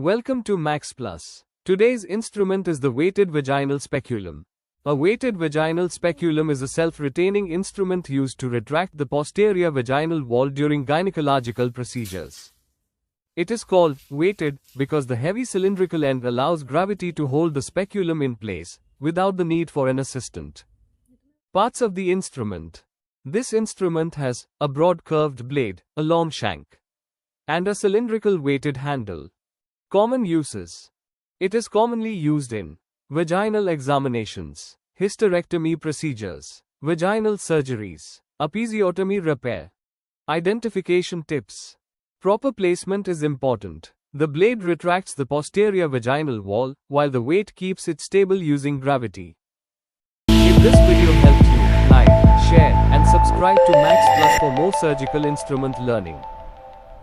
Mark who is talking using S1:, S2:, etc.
S1: Welcome to Max Plus. Today's instrument is the weighted vaginal speculum. A weighted vaginal speculum is a self-retaining instrument used to retract the posterior vaginal wall during gynecological procedures. It is called weighted because the heavy cylindrical end allows gravity to hold the speculum in place, without the need for an assistant. Parts of the instrument. This instrument has a broad curved blade, a long shank, and a cylindrical weighted handle. Common uses. It is commonly used in vaginal examinations, hysterectomy procedures, vaginal surgeries, episiotomy repair. Identification tips. Proper placement is important. The blade retracts the posterior vaginal wall, while the weight keeps it stable using gravity. If this video helped you, like, share, and subscribe to Max Plus for more surgical instrument learning.